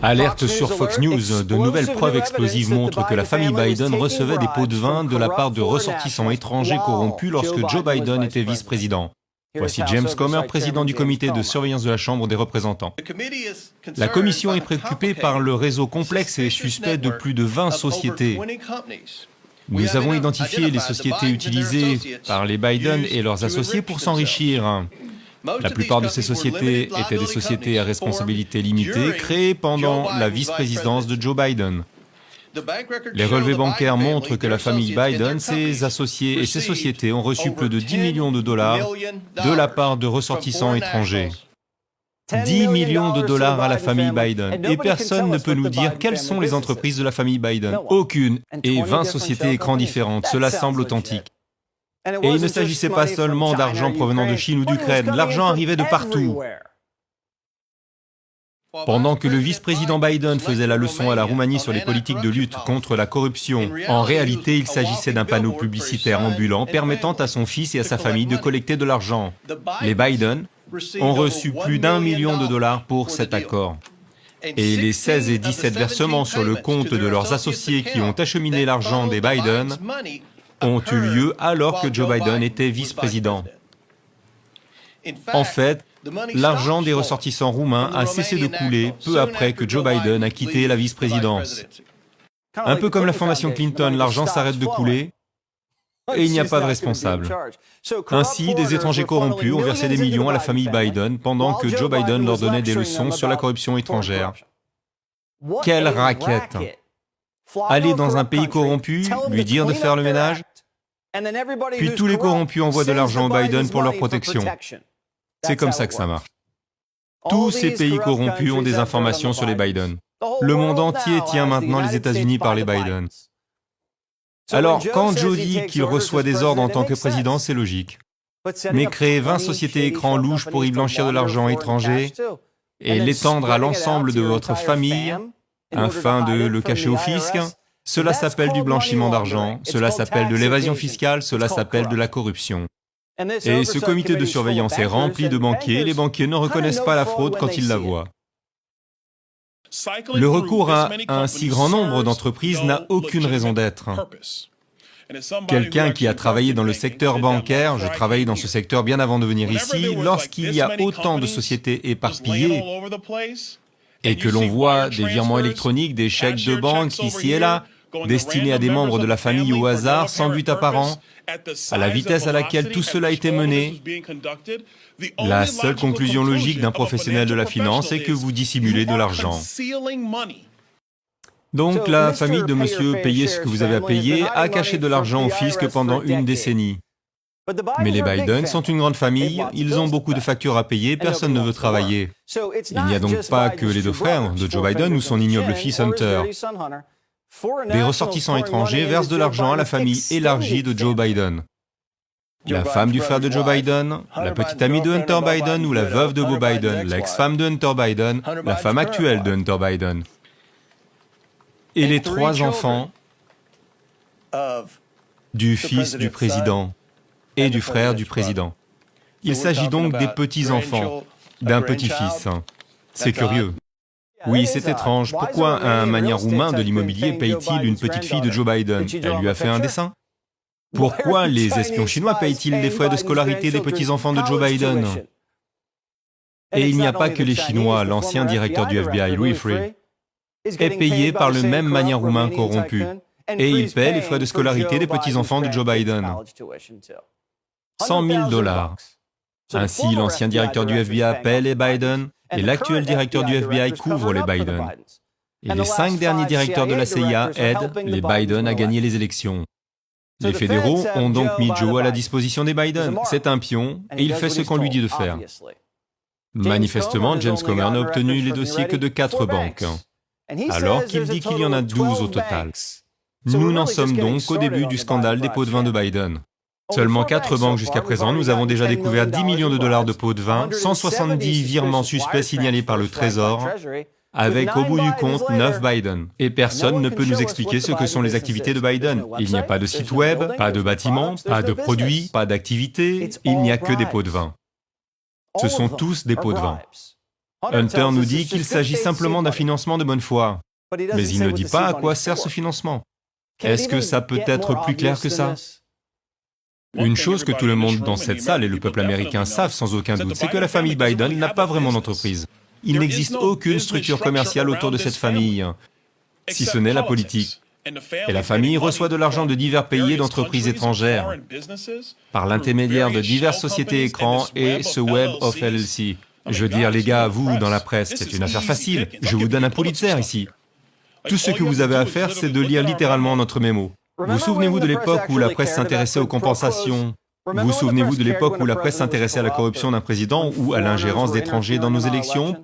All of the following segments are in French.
Alerte sur Fox News, de nouvelles preuves explosives montrent que la famille Biden recevait des pots de vin de la part de ressortissants étrangers corrompus lorsque Joe Biden était vice-président. Voici James Comer, président du comité de surveillance de la Chambre des représentants. La commission est préoccupée par le réseau complexe et suspect de plus de 20 sociétés. Nous avons identifié les sociétés utilisées par les Biden et leurs associés pour s'enrichir. La plupart de ces sociétés étaient des sociétés à responsabilité limitée créées pendant la vice-présidence de Joe Biden. Les relevés bancaires montrent que la famille Biden, ses associés et ses sociétés ont reçu plus de 10 millions de dollars de la part de ressortissants étrangers. 10 millions de dollars à la famille Biden. Et personne ne peut nous dire quelles sont les entreprises de la famille Biden. Aucune. Et 20 sociétés écrans différentes. Cela semble authentique. Et il ne s'agissait pas seulement d'argent provenant de Chine ou d'Ukraine. L'argent arrivait de partout. Pendant que le vice-président Biden faisait la leçon à la Roumanie sur les politiques de lutte contre la corruption, en réalité, il s'agissait d'un panneau publicitaire ambulant permettant à son fils et à sa famille de collecter de l'argent. Les Biden ont reçu plus d'1 million de dollars pour cet accord. Et les 16 et 17 versements sur le compte de leurs associés qui ont acheminé l'argent des Biden ont eu lieu alors que Joe Biden était vice-président. En fait, l'argent des ressortissants roumains a cessé de couler peu après que Joe Biden a quitté la vice-présidence. Un peu comme la fondation Clinton, l'argent s'arrête de couler et il n'y a pas de responsable. Ainsi, des étrangers corrompus ont versé des millions à la famille Biden pendant que Joe Biden leur donnait des leçons sur la corruption étrangère. Quelle raquette! Aller dans un pays corrompu, lui dire de faire le ménage, puis tous les corrompus envoient de l'argent au Biden pour leur protection. C'est comme ça que ça marche. Tous ces pays corrompus ont des informations sur les Biden. Le monde entier tient maintenant les États-Unis par les Biden. Alors, quand Joe dit qu'il reçoit des ordres en tant que président, c'est logique. Mais créer 20 sociétés écrans louches pour y blanchir de l'argent étranger et l'étendre à l'ensemble de votre famille afin de le cacher au fisc, cela s'appelle du blanchiment d'argent, cela s'appelle de l'évasion fiscale, cela s'appelle de la corruption. Et ce comité de surveillance est rempli de banquiers, les banquiers ne reconnaissent pas la fraude quand ils la voient. Le recours à un si grand nombre d'entreprises n'a aucune raison d'être. Quelqu'un qui a travaillé dans le secteur bancaire, je travaillais dans ce secteur bien avant de venir ici, lorsqu'il y a autant de sociétés éparpillées et que l'on voit des virements électroniques, des chèques de banque ici et là, destinés à des membres de la famille au hasard, sans but apparent, à la vitesse à laquelle tout cela a été mené, la seule conclusion logique d'un professionnel de la finance est que vous dissimulez de l'argent. Donc la famille de monsieur payez ce que vous avez à payer a caché de l'argent au fisc pendant une décennie. Mais les Biden sont une grande famille, ils ont beaucoup de factures à payer, personne ne veut travailler. Il n'y a donc pas que les deux frères de Joe Biden ou son ignoble fils Hunter. Des ressortissants étrangers versent de l'argent à la famille élargie de Joe Biden. La femme du frère de Joe Biden, la petite amie de Hunter Biden ou la veuve de Beau Biden, l'ex-femme de Hunter Biden, la femme actuelle de Hunter Biden. Et les 3 enfants du fils du président et du frère du président. Il s'agit donc des petits-enfants d'un petit-fils. C'est curieux. Oui, c'est étrange. Pourquoi un manière roumain de l'immobilier paye-t-il une petite fille de Joe Biden? Elle lui a fait un dessin. Pourquoi les espions chinois payent-ils les frais de scolarité des petits-enfants de Joe Biden? Et il n'y a pas que les Chinois, l'ancien directeur du FBI, Louis Freeh, est payé par le même manière roumain corrompu, et il paie les frais de scolarité des petits-enfants de Joe Biden. 100 000 dollars. Ainsi, l'ancien directeur du FBI paie les Biden, et l'actuel directeur du FBI couvre les Biden. Et les 5 derniers directeurs de la CIA aident les Biden à gagner les élections. Les fédéraux ont donc mis Joe à la disposition des Biden. C'est un pion, et il fait ce qu'on lui dit de faire. Manifestement, James Comer n'a obtenu les dossiers que de 4 banques, alors qu'il dit qu'il y en a 12 au total. Nous n'en sommes donc qu'au début du scandale des pots de vin de Biden. Seulement 4 banques jusqu'à présent, nous avons déjà découvert 10 millions de dollars de pots de vin, 170 virements suspects signalés par le Trésor, avec au bout du compte 9 Biden. Et personne ne peut nous expliquer ce que sont les activités de Biden. Il n'y a pas de site web, pas de bâtiment, pas de produits, pas d'activités, il n'y a que des pots de vin. Ce sont tous des pots de vin. Hunter nous dit qu'il s'agit simplement d'un financement de bonne foi. Mais il ne dit pas à quoi sert ce financement. Est-ce que ça peut être plus clair que ça? Une chose que tout le monde dans cette salle et le peuple américain savent sans aucun doute, c'est que la famille Biden n'a pas vraiment d'entreprise. Il n'existe aucune structure commerciale autour de cette famille, si ce n'est la politique. Et la famille reçoit de l'argent de divers pays et d'entreprises étrangères, par l'intermédiaire de diverses sociétés écrans et ce Web of LLC. Je veux dire, les gars, vous, dans la presse, c'est une affaire facile. Je vous donne un Pulitzer ici. Tout ce que vous avez à faire, c'est de lire littéralement notre mémo. Vous souvenez-vous de l'époque où la presse s'intéressait aux compensations? Vous souvenez-vous de l'époque où la presse s'intéressait à la corruption d'un président ou à l'ingérence d'étrangers dans nos élections?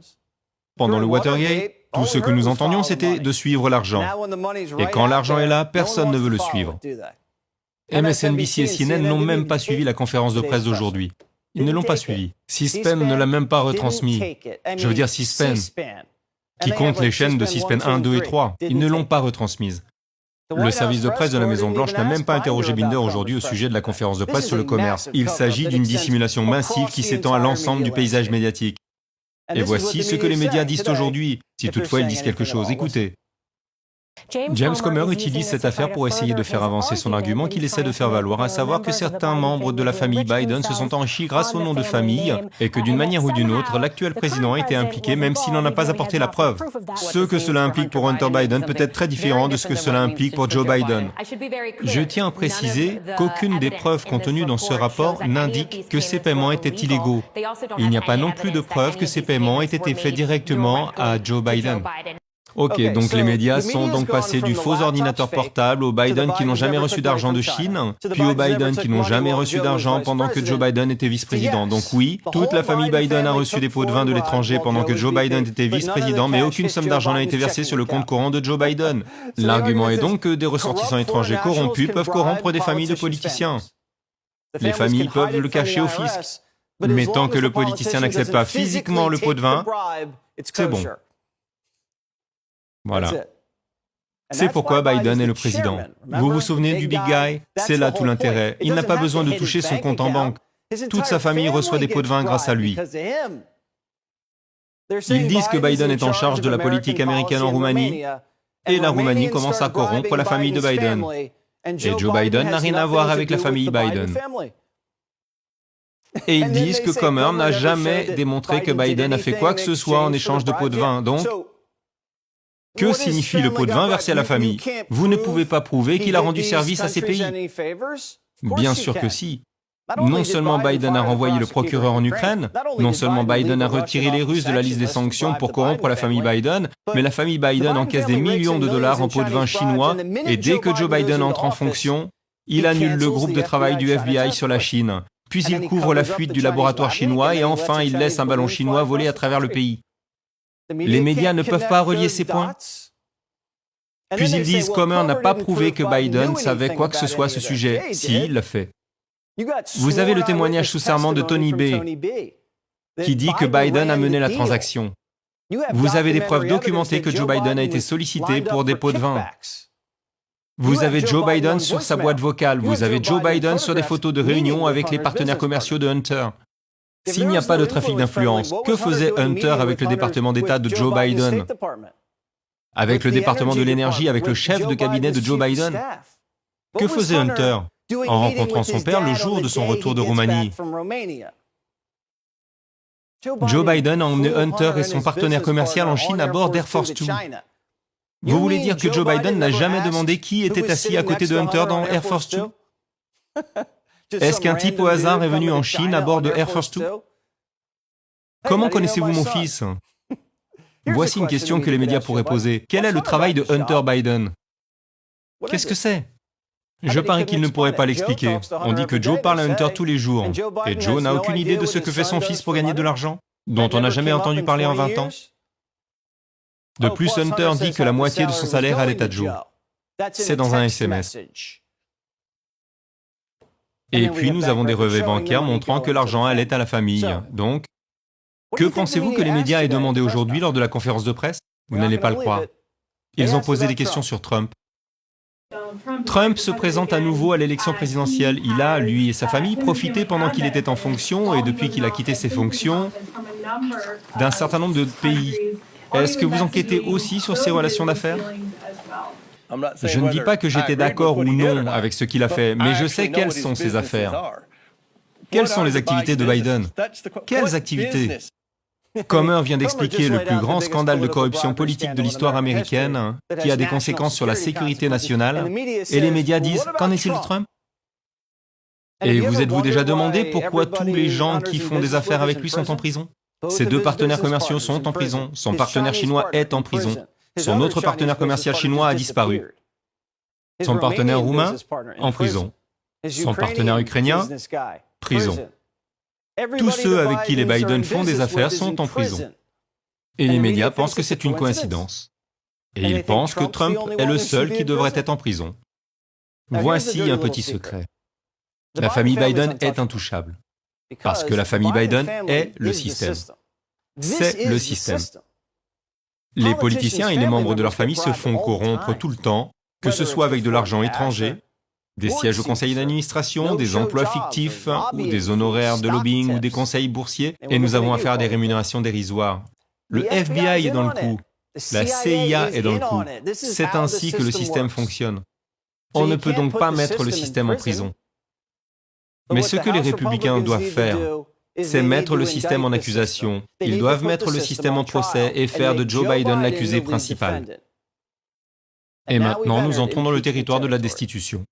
Pendant le Watergate, tout ce que nous entendions, c'était de suivre l'argent. Et quand l'argent est là, personne ne veut le suivre. MSNBC et CNN n'ont même pas suivi la conférence de presse d'aujourd'hui. Ils ne l'ont pas suivi. C-SPAN ne l'a même pas retransmis. Je veux dire C-SPAN, qui compte les chaînes de C-SPAN 1, 2 et 3. Ils ne l'ont pas retransmise. Le service de presse de la Maison-Blanche n'a même pas interrogé Binder aujourd'hui au sujet de la conférence de presse sur le commerce. Il s'agit d'une dissimulation massive qui s'étend à l'ensemble du paysage médiatique. Et voici ce que les médias disent aujourd'hui, si toutefois ils disent quelque chose. Écoutez. James Comer utilise cette affaire pour essayer de faire avancer son argument qu'il essaie de faire valoir, à savoir que certains membres de la famille Biden se sont enrichis grâce au nom de famille et que d'une manière ou d'une autre, l'actuel président a été impliqué même s'il n'en a pas apporté la preuve. Ce que cela implique pour Hunter Biden peut être très différent de ce que cela implique pour Joe Biden. Je tiens à préciser qu'aucune des preuves contenues dans ce rapport n'indique que ces paiements étaient illégaux. Il n'y a pas non plus de preuve que ces paiements aient été faits directement à Joe Biden. Ok, donc les médias sont donc passés du faux ordinateur portable aux Biden qui n'ont jamais reçu d'argent de Chine, puis aux Biden qui n'ont jamais reçu d'argent pendant que Joe Biden était vice-président. Donc oui, toute la famille Biden a reçu des pots de vin de l'étranger pendant que Joe Biden était vice-président, mais aucune somme d'argent n'a été versée sur le compte courant de Joe Biden. L'argument est donc que des ressortissants étrangers corrompus peuvent corrompre des familles de politiciens. Les familles peuvent le cacher au fisc. Mais tant que le politicien n'accepte pas physiquement le pot de vin, c'est bon. Voilà. C'est pourquoi Biden est le président. Vous vous souvenez du big guy? C'est là tout l'intérêt. Il n'a pas besoin de toucher son compte en banque. Toute sa famille reçoit des pots de vin grâce à lui. Ils disent que Biden est en charge de la politique américaine en Roumanie, et la Roumanie commence à corrompre la famille de Biden. Et Joe Biden n'a rien à voir avec la famille Biden. Et ils disent que Comer n'a jamais démontré que Biden a fait quoi que ce soit en échange de pots de vin. Donc, que signifie le pot de vin versé à la famille? Vous ne pouvez pas prouver qu'il a rendu service à ces pays. Bien sûr que si. Non seulement Biden a renvoyé le procureur en Ukraine, non seulement Biden a retiré les Russes de la liste des sanctions pour corrompre la famille Biden, mais la famille Biden encaisse des millions de dollars en pots de vin chinois, et dès que Joe Biden entre en fonction, il annule le groupe de travail du FBI sur la Chine, puis il couvre la fuite du laboratoire chinois, et enfin il laisse un ballon chinois voler à travers le pays. Les médias ne peuvent pas relier ces points. Puis ils disent Comer n'a pas prouvé que Biden savait quoi que ce soit à ce sujet. Si, il l'a fait. Vous avez le témoignage sous serment de Tony Bay, qui dit que Biden a mené la transaction. Vous avez des preuves documentées que Joe Biden a été sollicité pour des pots de vin. Vous avez Joe Biden sur sa boîte vocale. Vous avez Joe Biden sur des photos de réunions avec les partenaires commerciaux de Hunter. S'il n'y a pas de trafic d'influence, que faisait Hunter avec le département d'État de Joe Biden? Avec le département de l'énergie, avec le chef de cabinet de Joe Biden? Que faisait Hunter en rencontrant son père le jour de son retour de Roumanie? Joe Biden a emmené Hunter et son partenaire commercial en Chine à bord d'Air Force 2. Vous voulez dire que Joe Biden n'a jamais demandé qui était assis à côté de Hunter dans Air Force 2? Est-ce qu'un type au hasard est venu en Chine à bord de Air Force 2? Comment connaissez-vous mon fils? Voici une question que les médias pourraient poser. Quel est le travail de Hunter Biden? Qu'est-ce que c'est? Je parie qu'il ne pourrait pas l'expliquer. On dit que Joe parle à Hunter tous les jours. Et Joe n'a aucune idée de ce que fait son fils pour gagner de l'argent, dont on n'a jamais entendu parler en 20 ans. De plus, Hunter dit que la moitié de son salaire allait à Joe. C'est dans un SMS. Et puis, nous avons des relevés bancaires montrant que l'argent allait à la famille. Donc, que pensez-vous que les médias aient demandé aujourd'hui lors de la conférence de presse? Vous n'allez pas le croire. Ils ont posé des questions sur Trump. Trump se présente à nouveau à l'élection présidentielle. Il a, lui et sa famille, profité pendant qu'il était en fonction, et depuis qu'il a quitté ses fonctions, d'un certain nombre de pays. Est-ce que vous enquêtez aussi sur ses relations d'affaires? Je ne dis pas que j'étais d'accord ou non avec ce qu'il a fait, mais je sais quelles sont ses affaires. Quelles sont les activités de Biden? Quelles activités? Comer vient d'expliquer le plus grand scandale de corruption politique de l'histoire américaine, qui a des conséquences sur la sécurité nationale, et les médias disent « Qu'en est-il de Trump ?» Et vous êtes-vous déjà demandé pourquoi tous les gens qui font des affaires avec lui sont en prison? Ses deux partenaires commerciaux sont en prison, son partenaire chinois est en prison, son autre partenaire commercial chinois a disparu, son partenaire roumain, en prison, son partenaire ukrainien, prison. Tous ceux avec qui les Biden font des affaires sont en prison. Et les médias pensent que c'est une coïncidence. Et ils pensent que Trump est le seul qui devrait être en prison. Voici un petit secret. La famille Biden est intouchable. Parce que la famille Biden est le système. C'est le système. Les politiciens et les membres de leur famille se font corrompre tout le temps, que ce soit avec de l'argent étranger, des sièges au conseil d'administration, des emplois fictifs, ou des honoraires de lobbying ou des conseils boursiers, et nous avons affaire à des rémunérations dérisoires. Le FBI est dans le coup, la CIA est dans le coup. C'est ainsi que le système fonctionne. On ne peut donc pas mettre le système en prison. Mais ce que les républicains doivent faire, c'est mettre le système en accusation. Ils doivent mettre le système en procès et faire de Joe Biden l'accusé principal. Et maintenant, nous entrons dans le territoire de la destitution.